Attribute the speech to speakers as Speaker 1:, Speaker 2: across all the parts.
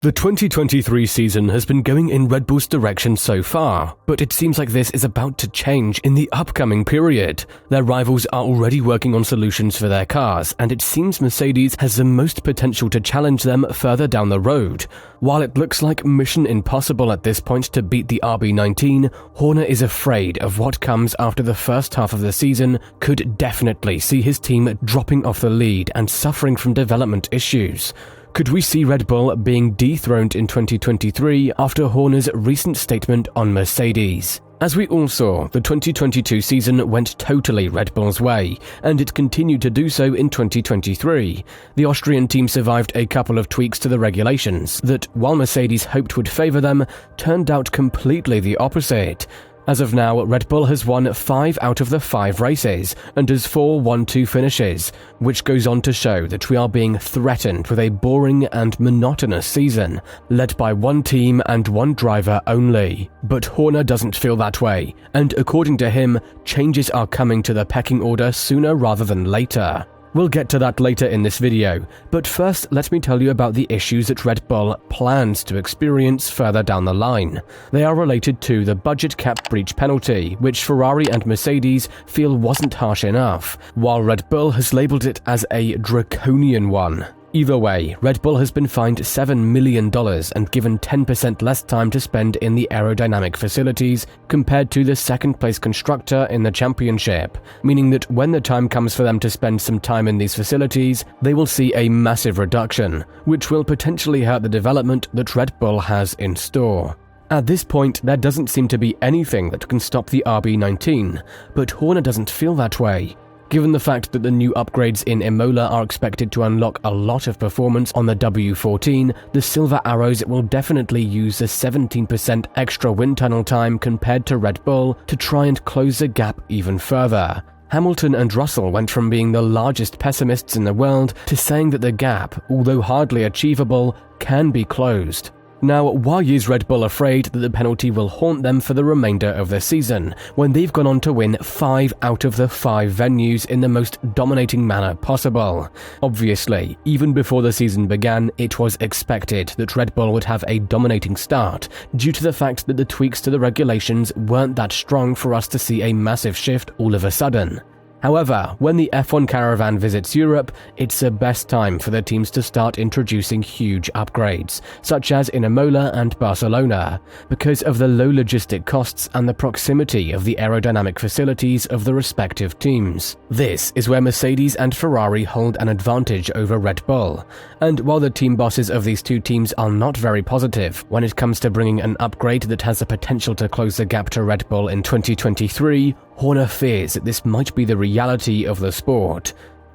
Speaker 1: The 2023 season has been going in Red Bull's direction so far, but it seems like this is about to change in the upcoming period. Their rivals are already working on solutions for their cars, and it seems Mercedes has the most potential to challenge them further down the road. While it looks like mission impossible at this point to beat the RB19, Horner is afraid of what comes after the first half of the season could definitely see his team dropping off the lead and suffering from development issues. Could we see Red Bull being dethroned in 2023 after Horner's recent statement on Mercedes? As we all saw, the 2022 season went totally Red Bull's way, and it continued to do so in 2023. The Austrian team survived a couple of tweaks to the regulations that, while Mercedes hoped would favour them, turned out completely the opposite. As of now, Red Bull has won 5 out of the 5 races and has 4 1-2 finishes, which goes on to show that we are being threatened with a boring and monotonous season, led by one team and one driver only. But Horner doesn't feel that way, and according to him, changes are coming to the pecking order sooner rather than later. We'll get to that later in this video, but first let me tell you about the issues that Red Bull plans to experience further down the line. They are related to the budget cap breach penalty, which Ferrari and Mercedes feel wasn't harsh enough, while Red Bull has labelled it as a draconian one. Either way, Red Bull has been fined $7 million and given 10% less time to spend in the aerodynamic facilities compared to the second-place constructor in the championship, meaning that when the time comes for them to spend some time in these facilities, they will see a massive reduction, which will potentially hurt the development that Red Bull has in store. At this point, there doesn't seem to be anything that can stop the RB19, but Horner doesn't feel that way. Given the fact that the new upgrades in Imola are expected to unlock a lot of performance on the W14, the Silver Arrows will definitely use a 17% extra wind tunnel time compared to Red Bull to try and close the gap even further. Hamilton and Russell went from being the largest pessimists in the world to saying that the gap, although hardly achievable, can be closed. Now, why is Red Bull afraid that the penalty will haunt them for the remainder of the season, when they've gone on to win 5 out of the 5 venues in the most dominating manner possible? Obviously, even before the season began, it was expected that Red Bull would have a dominating start, due to the fact that the tweaks to the regulations weren't that strong for us to see a massive shift all of a sudden. However, when the F1 caravan visits Europe, it's the best time for the teams to start introducing huge upgrades, such as in Imola and Barcelona, because of the low logistic costs and the proximity of the aerodynamic facilities of the respective teams. This is where Mercedes and Ferrari hold an advantage over Red Bull, and while the team bosses of these two teams are not very positive when it comes to bringing an upgrade that has the potential to close the gap to Red Bull in 2023, Horner fears that this might be the reality of the sport.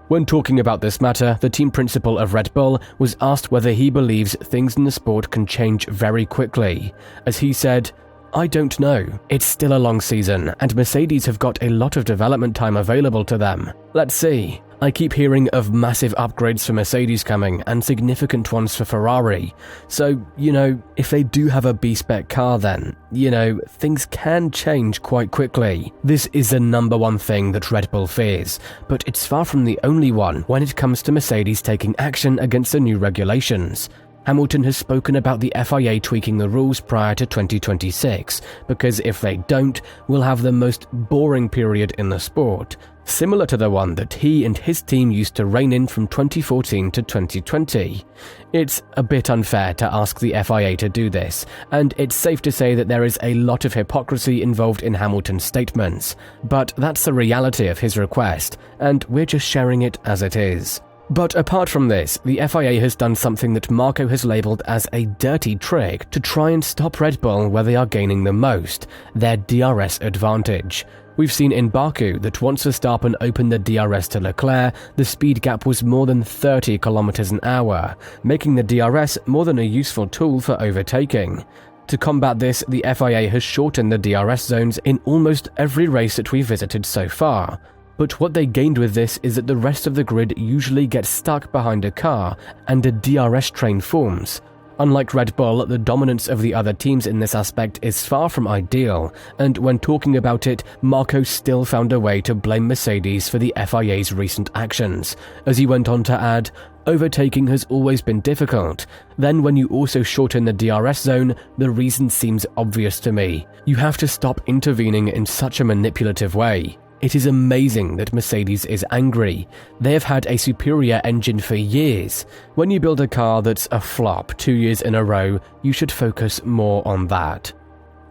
Speaker 1: When talking about this matter, the team principal of Red Bull was asked whether he believes things in the sport can change very quickly. As he said, "I don't know. It's still a long season, and Mercedes have got a lot of development time available to them. Let's see. I keep hearing of massive upgrades for Mercedes coming and significant ones for Ferrari. So, if they do have a B-spec car then, things can change quite quickly." This is the number one thing that Red Bull fears, but it's far from the only one when it comes to Mercedes taking action against the new regulations. Hamilton has spoken about the FIA tweaking the rules prior to 2026, because if they don't, we'll have the most boring period in the sport, similar to the one that he and his team used to rein in from 2014 to 2020. It's a bit unfair to ask the FIA to do this, and it's safe to say that there is a lot of hypocrisy involved in Hamilton's statements, but that's the reality of his request, and we're just sharing it as it is. But apart from this, the FIA has done something that Marco has labelled as a dirty trick to try and stop Red Bull where they are gaining the most, their DRS advantage. We've seen in Baku that once Verstappen opened the DRS to Leclerc, the speed gap was more than 30 km an hour, making the DRS more than a useful tool for overtaking. To combat this, the FIA has shortened the DRS zones in almost every race that we've visited so far. But what they gained with this is that the rest of the grid usually gets stuck behind a car and a DRS train forms. Unlike Red Bull, the dominance of the other teams in this aspect is far from ideal, and when talking about it, Marko still found a way to blame Mercedes for the FIA's recent actions, as he went on to add, "Overtaking has always been difficult. Then when you also shorten the DRS zone, the reason seems obvious to me. You have to stop intervening in such a manipulative way. It is amazing that Mercedes is angry. They have had a superior engine for years. When you build a car that's a flop 2 years in a row, you should focus more on that."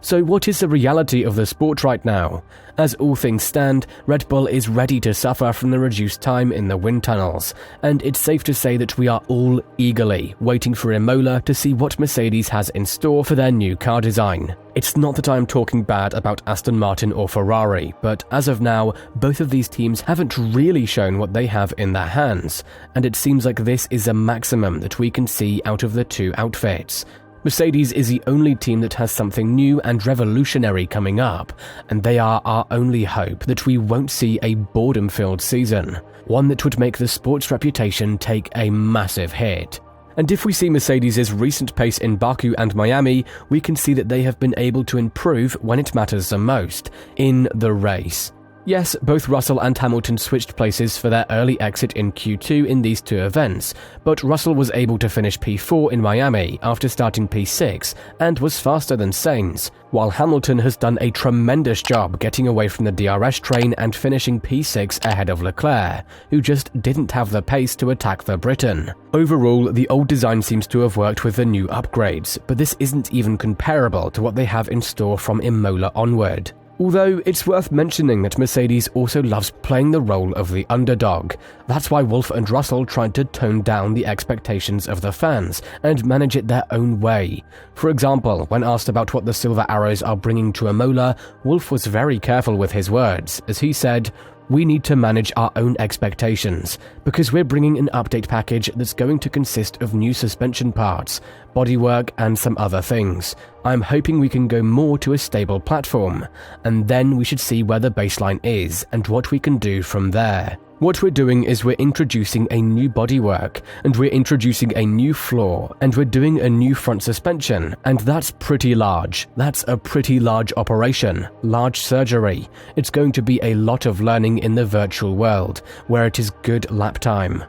Speaker 1: So what is the reality of the sport right now? As all things stand, Red Bull is ready to suffer from the reduced time in the wind tunnels, and it's safe to say that we are all eagerly waiting for Imola to see what Mercedes has in store for their new car design. It's not that I'm talking bad about Aston Martin or Ferrari, but as of now, both of these teams haven't really shown what they have in their hands, and it seems like this is a maximum that we can see out of the two outfits. Mercedes is the only team that has something new and revolutionary coming up, and they are our only hope that we won't see a boredom-filled season, one that would make the sport's reputation take a massive hit. And if we see Mercedes' recent pace in Baku and Miami, we can see that they have been able to improve when it matters the most, in the race. Yes, both Russell and Hamilton switched places for their early exit in Q2 in these two events, but Russell was able to finish P4 in Miami after starting P6 and was faster than Sainz, while Hamilton has done a tremendous job getting away from the DRS train and finishing P6 ahead of Leclerc, who just didn't have the pace to attack the Briton. Overall, the old design seems to have worked with the new upgrades, but this isn't even comparable to what they have in store from Imola onward. Although it's worth mentioning that Mercedes also loves playing the role of the underdog. That's why Wolff and Russell tried to tone down the expectations of the fans and manage it their own way. For example, when asked about what the Silver Arrows are bringing to Imola, Wolff was very careful with his words, as he said, "We need to manage our own expectations, because we're bringing an update package that's going to consist of new suspension parts, bodywork and some other things. I'm hoping we can go more to a stable platform, and then we should see where the baseline is and what we can do from there. What we're doing is we're introducing a new bodywork, and we're introducing a new floor, and we're doing a new front suspension, and that's pretty large. That's a pretty large operation, large surgery. It's going to be a lot of learning in the virtual world, where it is good lap time."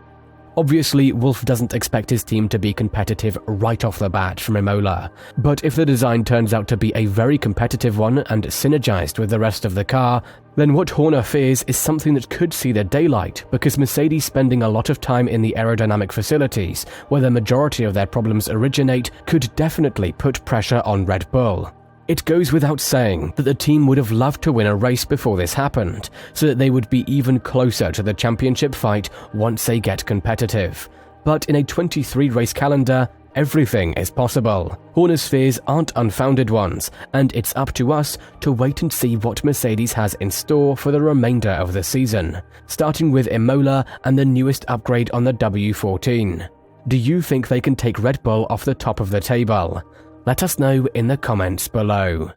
Speaker 1: Obviously, Wolff doesn't expect his team to be competitive right off the bat from Imola, but if the design turns out to be a very competitive one and synergized with the rest of the car, then what Horner fears is something that could see the daylight, because Mercedes spending a lot of time in the aerodynamic facilities, where the majority of their problems originate, could definitely put pressure on Red Bull. It goes without saying that the team would have loved to win a race before this happened, so that they would be even closer to the championship fight once they get competitive. But in a 23-race calendar, everything is possible. Horner's fears aren't unfounded ones, and it's up to us to wait and see what Mercedes has in store for the remainder of the season, starting with Imola and the newest upgrade on the W14. Do you think they can take Red Bull off the top of the table? Let us know in the comments below.